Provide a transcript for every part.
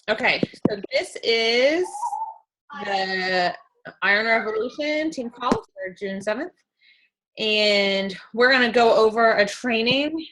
Okay, so this is the Iron Revolution team call for June 7th. And we're going to go over a training,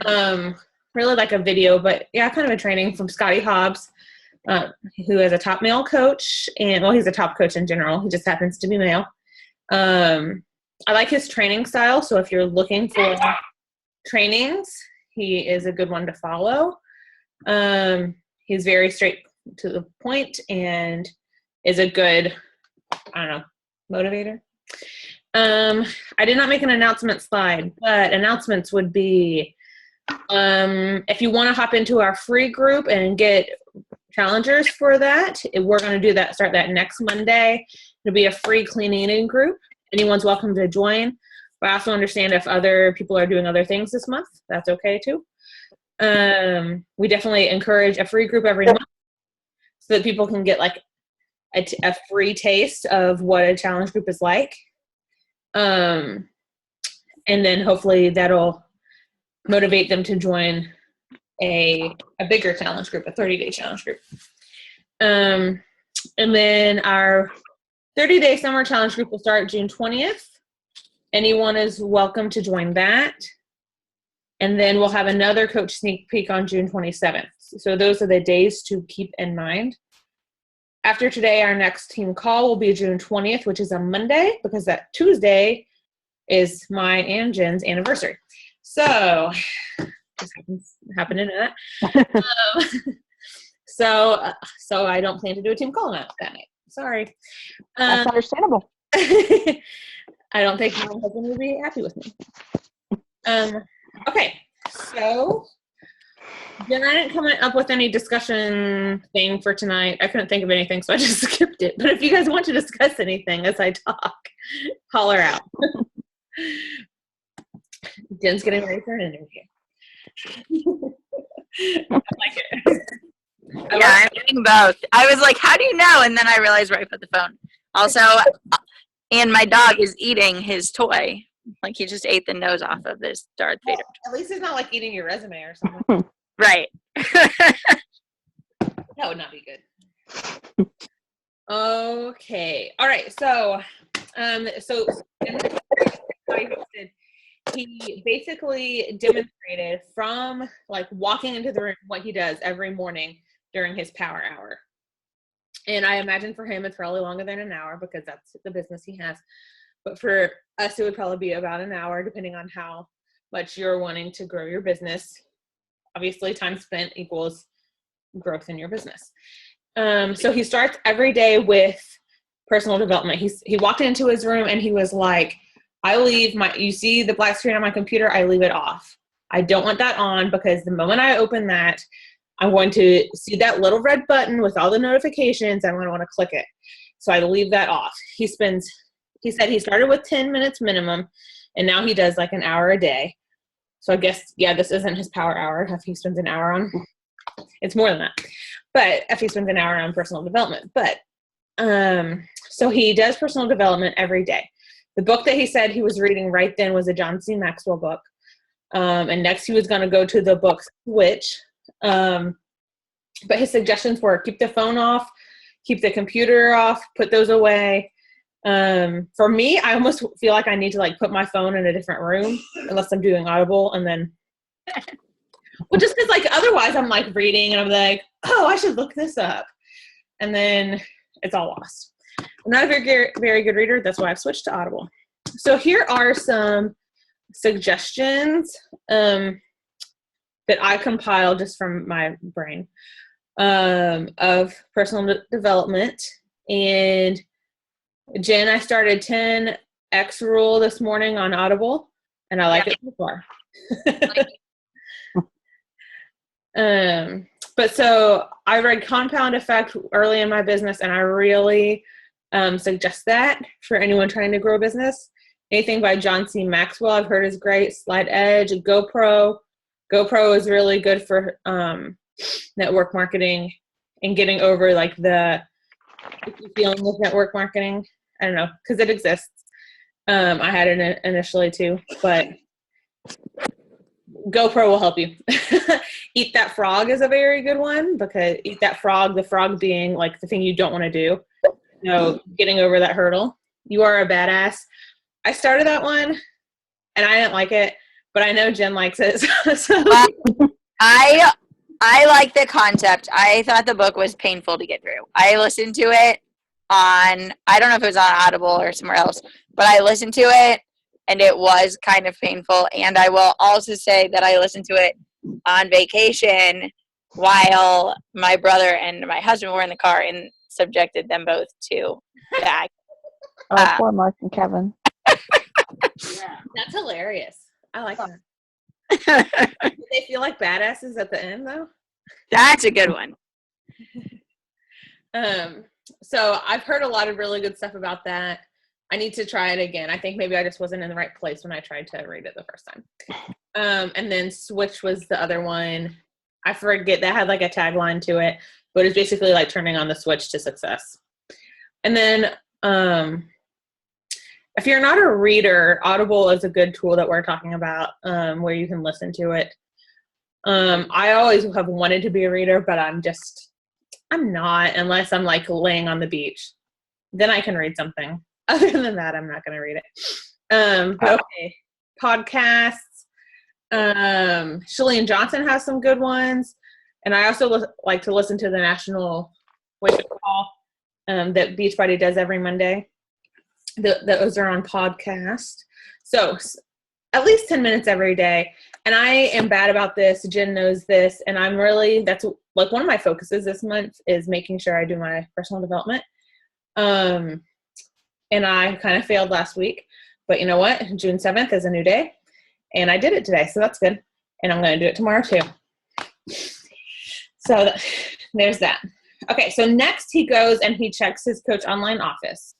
really like a video, but yeah, kind of a training from Scotty Hobbs, who is a top male coach. And, well, he's a top coach in general. He just happens to be male. I like his training style. So if you're looking for trainings, he is a good one to follow. He's very straight to the point and is a good, motivator. I did not make an announcement slide, but announcements would be, if you want to hop into our free group and get challengers for that, we're going to do that, start that next Monday. It'll be a free clean eating group. Anyone's welcome to join, but I also understand if other people are doing other things this month, that's okay too. We definitely encourage a free group every month so that people can get like a free taste of what a challenge group is like. And then hopefully that'll motivate them to join a bigger challenge group, a 30-day challenge group. And then our 30-day summer challenge group will start June 20th. Anyone is welcome to join that. And then we'll have another coach sneak peek on June 27th. So those are the days to keep in mind. After today, our next team call will be June 20th, which is a Monday, because that Tuesday is my and Jen's anniversary. So just happened to know that. So I don't plan to do a team call that night. Sorry. That's understandable. I don't think my husband would be happy with me. Okay, so Jen, I didn't come up with any discussion thing for tonight. I couldn't think of anything, so I just skipped it. But if you guys want to discuss anything as I talk, holler out. Jen's getting ready for an interview. I like it. I'm doing both. I was like, how do you know? And then I realized where I put the phone. Also, and my dog is eating his toy. Like he just ate the nose off of this Darth Vader. At least it's not like eating your resume or something. Right. That would not be good. Okay. All right. So he basically demonstrated from like walking into the room what he does every morning during his power hour. And I imagine for him, it's probably longer than an hour because that's the business he has. But for us, it would probably be about an hour, depending on how much you're wanting to grow your business. Obviously, time spent equals growth in your business. So he starts every day with personal development. He walked into his room and he was like, you see the black screen on my computer, I leave it off. I don't want that on because the moment I open that, I'm going to see that little red button with all the notifications and I'm going to want to click it. So I leave that off. He said he started with 10 minutes minimum and now he does like an hour a day. So I guess, this isn't his power hour. If he spends an hour on, it's more than that. But if he spends an hour on personal development. But, so he does personal development every day. The book that he said he was reading right then was a John C. Maxwell book. And next he was going to go to the book Switch. But his suggestions were keep the phone off, keep the computer off, put those away. For me, I almost feel like I need to like put my phone in a different room unless I'm doing Audible and then, well, just because like otherwise I'm like reading and I'm like, oh, I should look this up. And then it's all lost. I'm not a very good reader. That's why I've switched to Audible. So here are some suggestions that I compiled just from my brain of personal development. And Jen, I started 10X rule this morning on Audible, and I like it so far. But so I read Compound Effect early in my business, and I really suggest that for anyone trying to grow a business. Anything by John C. Maxwell I've heard is great. Slide Edge, GoPro. GoPro is really good for network marketing and getting over like the feeling with network marketing. I don't know, because it exists. I had it initially too, but GoPro will help you. Eat That Frog is a very good one, because Eat That Frog, the frog being like the thing you don't want to do. Getting over that hurdle. You Are a Badass. I started that one and I didn't like it, but I know Jen likes it. So. I like the concept. I thought the book was painful to get through. I listened to it on, I don't know if it was on Audible or somewhere else, but I listened to it and it was kind of painful. And I will also say that I listened to it on vacation while my brother and my husband were in the car and subjected them both to that. Poor Mark and Kevin. Yeah, that's hilarious. I like that. Do they feel like badasses at the end, though? That's a good one. So I've heard a lot of really good stuff about that. I need to try it again. I think maybe I just wasn't in the right place when I tried to read it the first time. And then Switch was the other one. I forget, that had like a tagline to it, but it's basically like turning on the switch to success. And then if you're not a reader, Audible is a good tool that we're talking about, where you can listen to it. I always have wanted to be a reader, but I'm not, unless I'm like laying on the beach. Then I can read something. Other than that, I'm not going to read it. Okay. Podcasts. Shalene Johnson has some good ones. And I also like to listen to the National Wake Up Call that Beachbody does every Monday. Those are on podcast. So at least 10 minutes every day. And I am bad about this. Jen knows this. And that's like one of my focuses this month is making sure I do my personal development. And I kind of failed last week. But you know what? June 7th is a new day. And I did it today. So that's good. And I'm going to do it tomorrow too. So there's that. Okay. So next he goes and he checks his Coach Online office.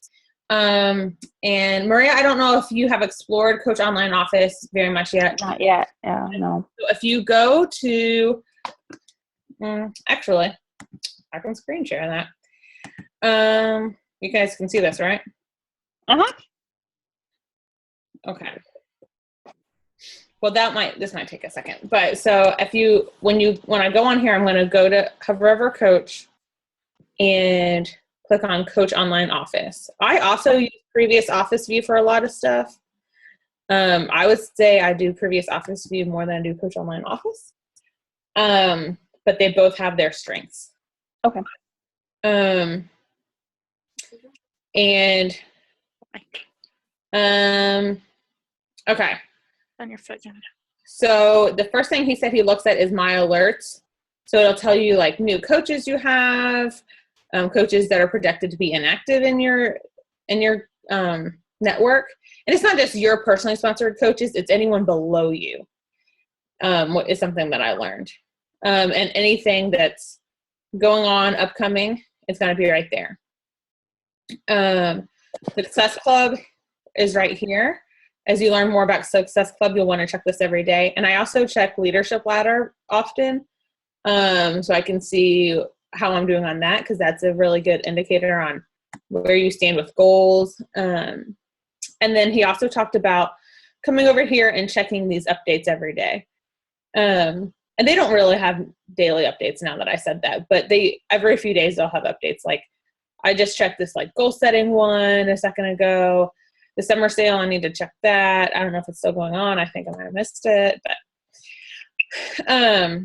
And Maria, I don't know if you have explored Coach Online office very much yet. Not yet. Yeah, no. So if you go to, actually, I can screen share that. You guys can see this, right? Uh-huh. Okay. Well, this might take a second, but so when I go on here, I'm going to go to Hover Over Coach and click on Coach Online Office. I also use Previous Office View for a lot of stuff. I would say I do Previous Office View more than I do Coach Online Office. But they both have their strengths. Okay. Okay. On your foot. So the first thing he said he looks at is My Alerts. So it'll tell you like new coaches you have, coaches that are projected to be inactive in your network. And it's not just your personally sponsored coaches, it's anyone below you. What is something that I learned. And anything that's going on upcoming, it's going to be right there. Success Club is right here. As you learn more about Success Club, you'll want to check this every day. And I also check Leadership Ladder often, so I can see how I'm doing on that, because that's a really good indicator on where you stand with goals. And then he also talked about coming over here and checking these updates every day. And they don't really have daily updates now that I said that, but every few days they'll have updates. Like I just checked this like goal setting one a second ago. The summer sale, I need to check that. I don't know if it's still going on. I think I might have missed it, but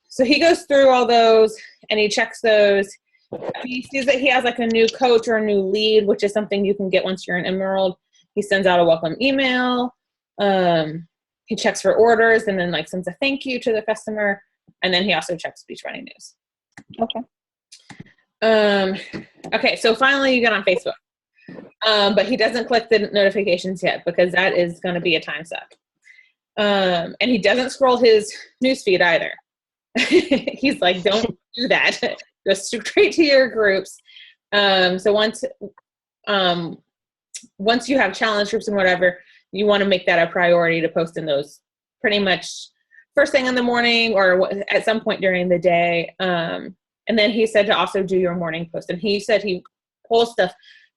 so he goes through all those and he checks those. If he sees that he has like a new coach or a new lead, which is something you can get once you're an Emerald, he sends out a welcome email. He checks for orders and then like sends a thank you to the customer. And then he also checks Beachbody News. Okay. Okay, so finally you get on Facebook. But he doesn't click the notifications yet because that is going to be a time suck. And he doesn't scroll his newsfeed either. He's like, don't do that. Go straight to your groups. So once you have challenge groups and whatever, you want to make that a priority to post in those pretty much first thing in the morning or at some point during the day. And then he said to also do your morning post. And he said he pulls stuff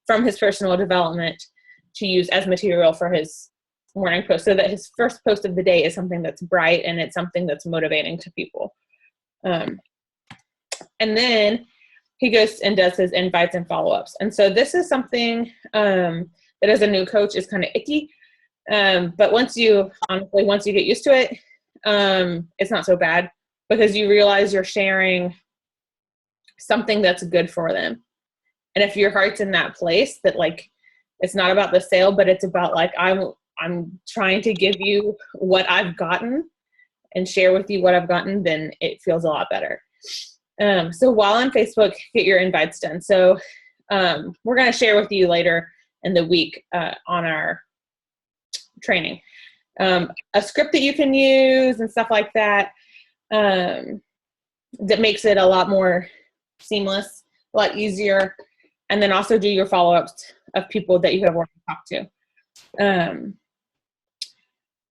from his personal development to use as material for his morning post, so that his first post of the day is something that's bright and it's something that's motivating to people. And then he goes and does his invites and follow-ups. And so this is something that as a new coach is kind of icky. But once you get used to it, it's not so bad because you realize you're sharing something that's good for them. And if your heart's in that place that like, it's not about the sale, but it's about like, I'm trying to give you what I've gotten and share with you what I've gotten, then it feels a lot better. So while on Facebook, get your invites done. So we're going to share with you later in the week on our training a script that you can use and stuff like that that makes it a lot more seamless, a lot easier. And then also do your follow-ups of people that you have already talked to.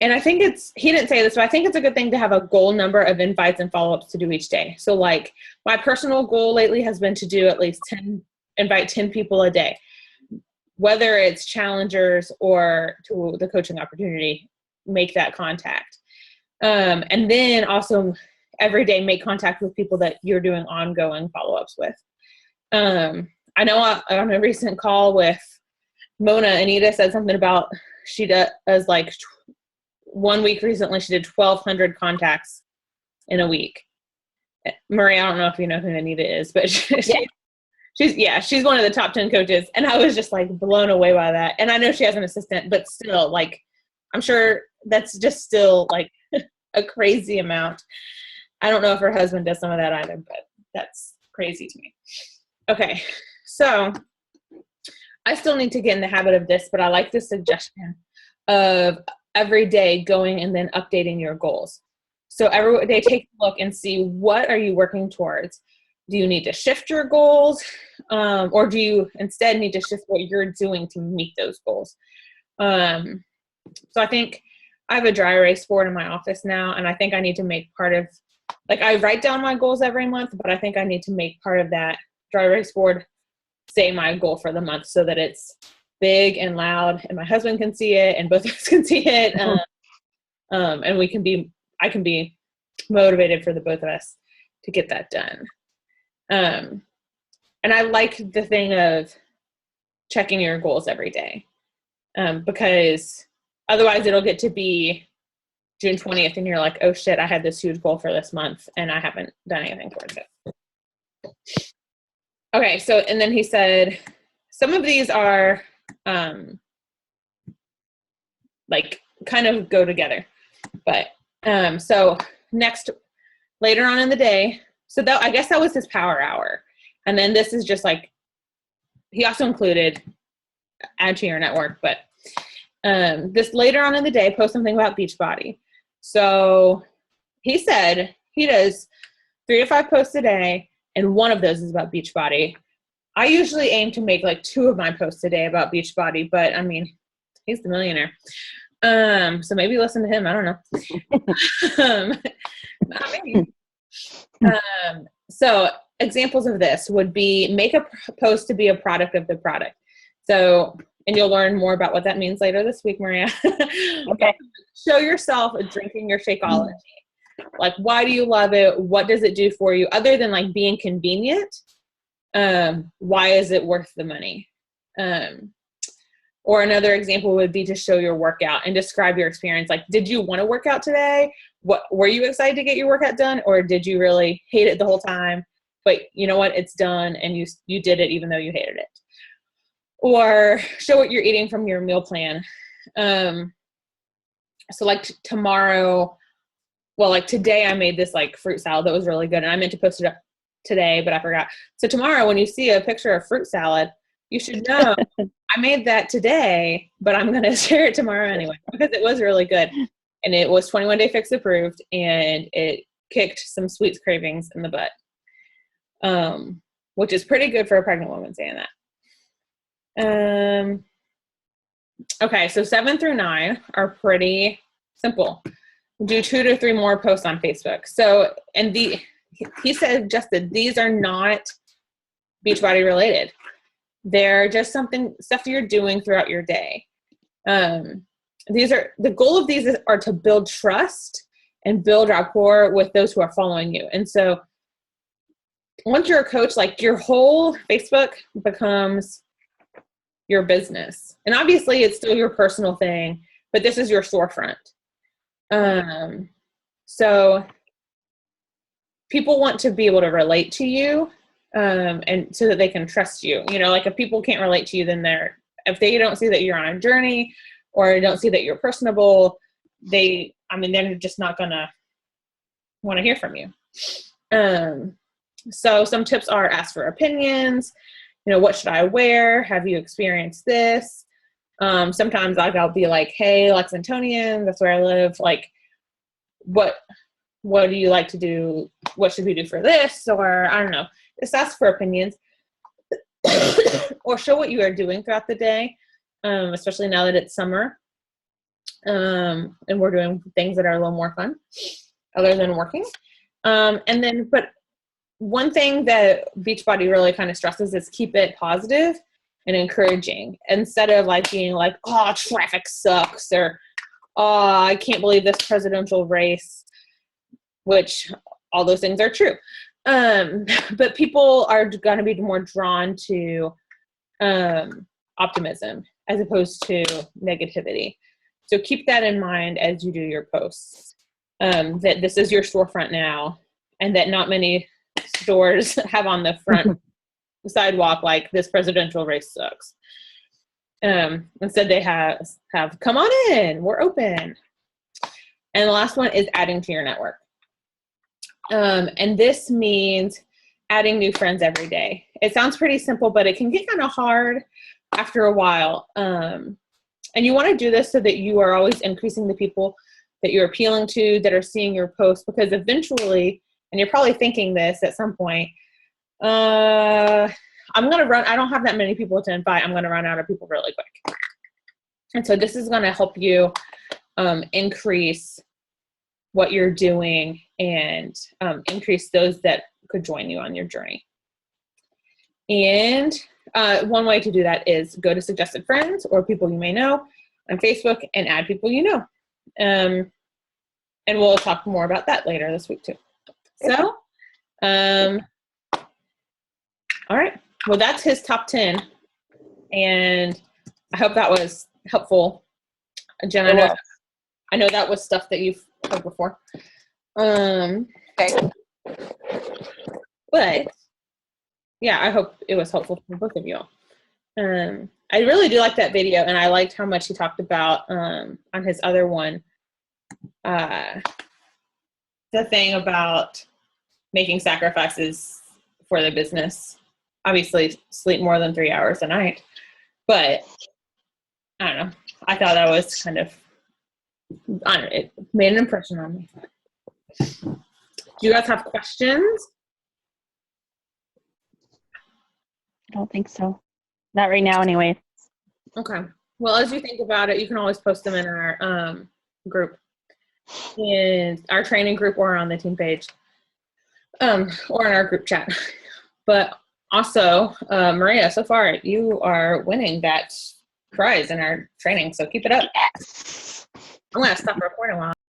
And I think he didn't say this, but I think it's a good thing to have a goal number of invites and follow-ups to do each day. So like my personal goal lately has been to do at least invite 10 people a day, whether it's challengers or to the coaching opportunity, make that contact. And then also every day make contact with people that you're doing ongoing follow-ups with. I know on a recent call with Mona, Anita said something about she does like 1 week recently, she did 1,200 contacts in a week. Marie, I don't know if you know who Anita is, but she's one of the top 10 coaches. And I was just like blown away by that. And I know she has an assistant, but still like, I'm sure that's just still like a crazy amount. I don't know if her husband does some of that either, but that's crazy to me. Okay. So I still need to get in the habit of this, but I like this suggestion of every day going and then updating your goals. So every day take a look and see what are you working towards. Do you need to shift your goals or do you instead need to shift what you're doing to meet those goals? So I think I have a dry erase board in my office now, and I think I need to make part of, like I write down my goals every month, but I think I need to make part of that dry erase board say my goal for the month so that it's big and loud and my husband can see it and both of us can see it. And I can be motivated for the both of us to get that done. And I like the thing of checking your goals every day because otherwise it'll get to be June 20th and you're like, oh shit, I had this huge goal for this month and I haven't done anything towards it. Okay, so, and then he said, some of these are like kind of go together, but so later on in the day, so that, I guess that was his power hour. And then this is just like, he also included add to your network, but this later on in the day, post something about Beachbody. So he said he does 3 to 5 posts a day, and one of those is about Beachbody. I usually aim to make like 2 of my posts a day about Beachbody, but I mean, he's the millionaire. So maybe listen to him. I don't know. Not me. So examples of this would be make a post to be a product of the product. So, and you'll learn more about what that means later this week, Maria. Okay. Show yourself drinking your Shakeology. Like, why do you love it? What does it do for you? Other than like being convenient, why is it worth the money? Or another example would be to show your workout and describe your experience. Like, did you want to work out today? What were you excited to get your workout done? Or did you really hate it the whole time? But you know what? It's done and you did it even though you hated it. Or show what you're eating from your meal plan. So like tomorrow, well, like today I made this like fruit salad that was really good and I meant to post it up today, but I forgot. So tomorrow when you see a picture of fruit salad, you should know I made that today, but I'm going to share it tomorrow anyway, because it was really good. And it was 21 Day Fix approved and it kicked some sweets cravings in the butt. Which is pretty good for a pregnant woman saying that. Okay, so 7 through 9 are pretty simple. Do 2 to 3 more posts on Facebook. So, and he said just that these are not Beachbody related. They're just stuff you're doing throughout your day. The goal of these are to build trust and build rapport with those who are following you. And so once you're a coach, like your whole Facebook becomes your business. And obviously it's still your personal thing, but this is your storefront. So people want to be able to relate to you, and so that they can trust you. You know, like if people can't relate to you, then if they don't see that you're on a journey or don't see that you're personable, they're just not gonna want to hear from you. So some tips are ask for opinions. You know, what should I wear? Have you experienced this? Sometimes I'll be like, hey, Lexingtonian, that's where I live. Like, what do you like to do? What should we do for this? Or I don't know, just ask for opinions or show what you are doing throughout the day. Especially now that it's summer. And we're doing things that are a little more fun other than working. But one thing that Beachbody really kind of stresses is keep it positive and encouraging instead of like being like, oh, traffic sucks, or oh, I can't believe this presidential race, which all those things are true. But people are going to be more drawn to optimism as opposed to negativity. So keep that in mind as you do your posts, that this is your storefront now, and that not many stores have on the front sidewalk like this presidential race sucks. Instead they have come on in, we're open. And the last one is adding to your network. And this means adding new friends every day. It sounds pretty simple, but it can get kind of hard after a while. And you want to do this so that you are always increasing the people that you're appealing to, that are seeing your posts, because eventually, and you're probably thinking this at some point, I don't have that many people to invite. I'm going to run out of people really quick. And so this is going to help you increase what you're doing and increase those that could join you on your journey. And one way to do that is go to suggested friends or people you may know on Facebook and add people you know. And we'll talk more about that later this week too. So, all right. Well, that's his top 10. And I hope that was helpful. Jen, I know that was stuff that you've heard before. Okay. But yeah, I hope it was helpful for both of you all. I really do like that video, and I liked how much he talked about on his other one, the thing about making sacrifices for the business. Obviously, sleep more than 3 hours a night, but I don't know. I thought that was kind of, it made an impression on me. Do you guys have questions? I don't think so. Not right now, anyway. Okay. Well, as you think about it, you can always post them in our group, in our training group, or on the team page, or in our group chat. But also, Maria, so far you are winning that prize in our training, so keep it up. Yes. I'm going to stop recording while